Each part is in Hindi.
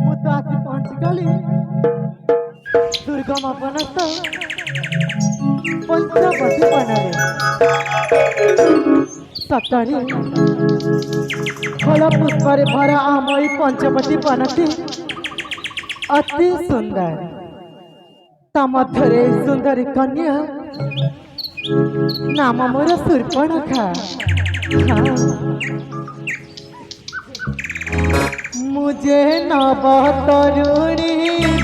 ମୁଁ ତ ଆସି ପହଞ୍ଚିଗଲି ଦୁର୍ଗମ ବନସ୍ଥ ପଞ୍ଚବଟୀ ବନରେ। ସତରେ ଫଳ ପୁଷ୍ପରେ ଭରା ଆମ ଏଇ ପଞ୍ଚବଟୀ ବନଟି ଅତି ସୁନ୍ଦର। ତା ମଧ୍ୟରେ ଏଇ ସୁନ୍ଦରୀ କନ୍ୟା नाम मोर शूर्पणखा। हाँ। मुझे नव तरुणी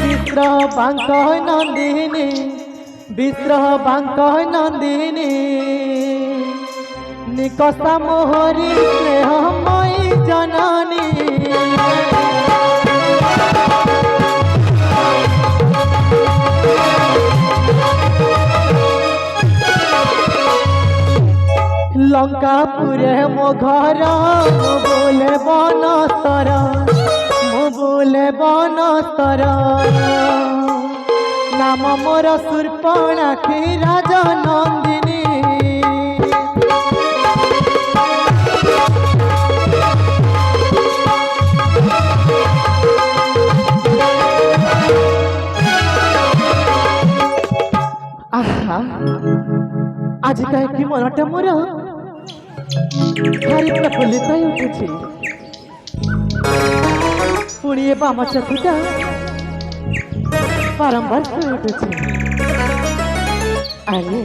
विश्रह बांक नंदिनी विश्रह बांक नंदिनी निकषा मोहरी स्नेहमयी जननी। लंकापुरे मो घर मु बोले बनस्तर मु बोले बनस्तर नाम मोर शूर्पणखी राजा नंदिनी। आहा आज कहीं मनटा मोर भारी प्रफुल्लित उठुछि। पुणी ए बाम चक्षुटा बारंबार खोई उठुछि। अरे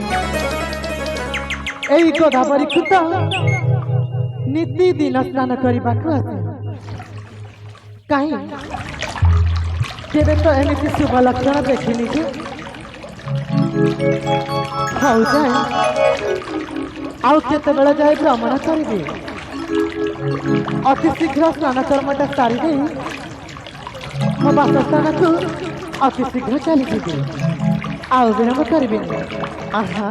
एई गोदावरी खुद निति दिन स्नान करने आसे कहीं केबे तो एमिति शुभ लक्षण देखिनी जे हौ जाए आउ केते बेला जाए भ्रमण करी अति शीघ्र स्नान कर्मटा सारी दे मो बासस्थान को अति शीघ्र चली जी आउ विलम्ब करी। आहा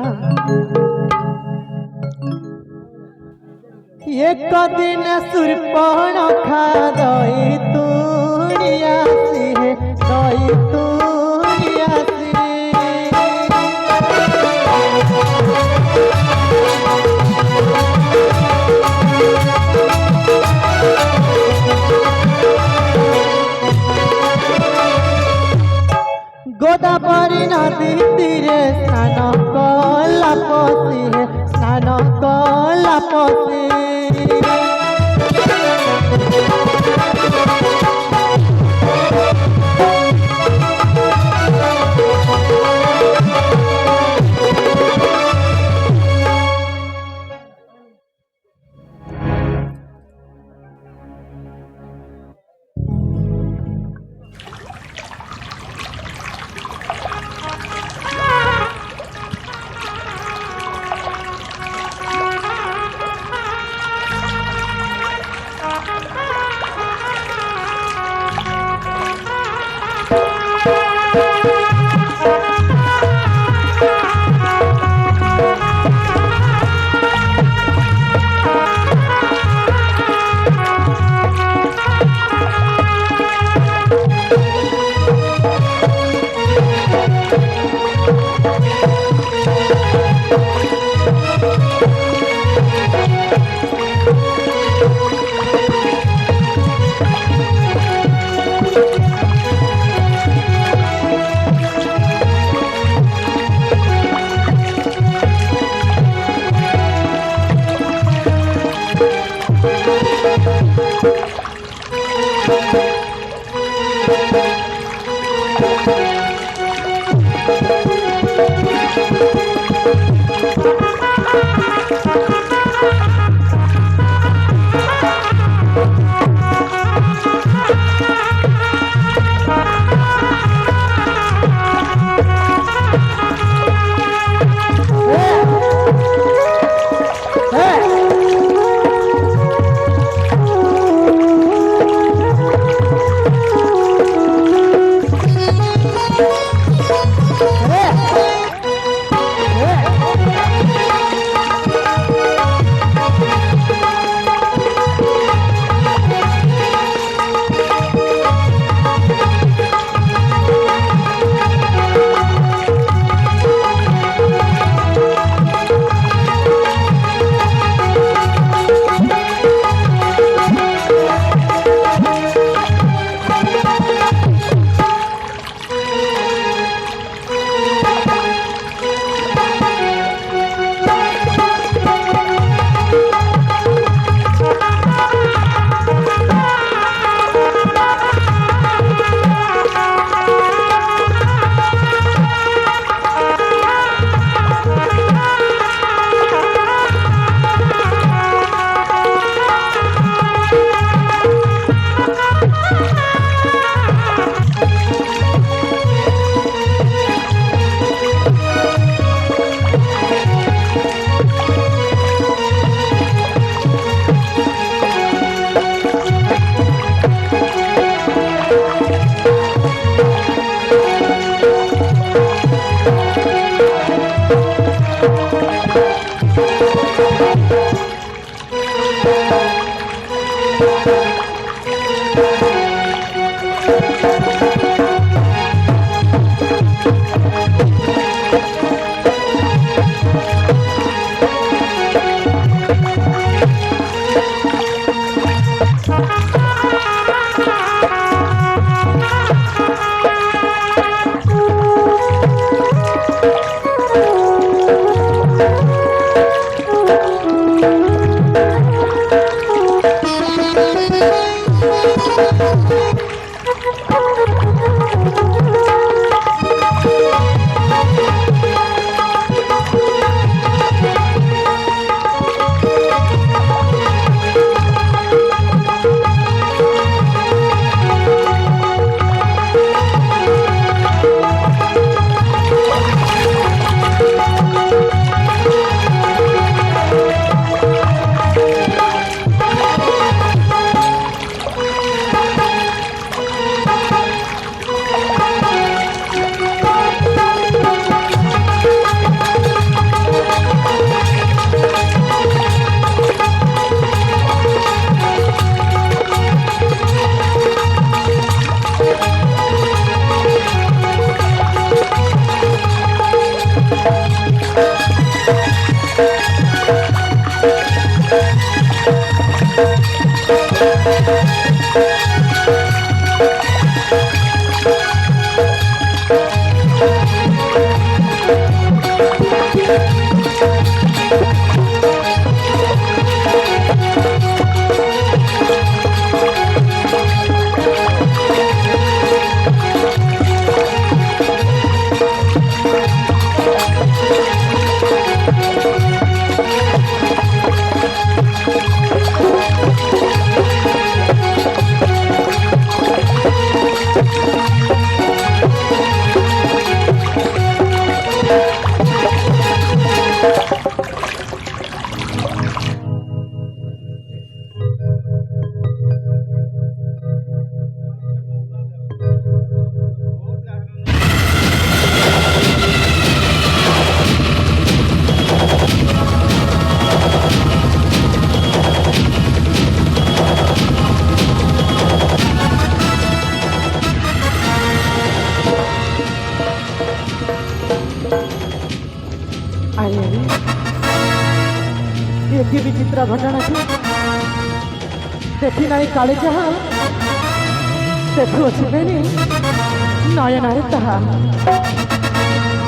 एक दिन शूर्पणखा दई तुणिया सी दई तुणिया गोदावरी नदी तीरे स्नान कला पसी है स्नान कला पसी। अरे एके विचित्र घटनाची देखी नाही काळे चहा तेथू असिबेनी नयनारे तहा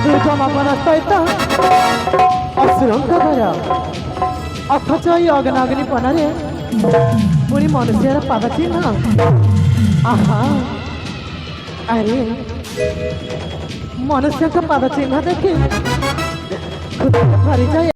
दुर्गम सहित असुरंग घर अथच ई अग्नाग्निपणारे पुणी मनुष्यर पादचिन्ह आहा अरे मनुष्य पादचिन्ह देखी परिचय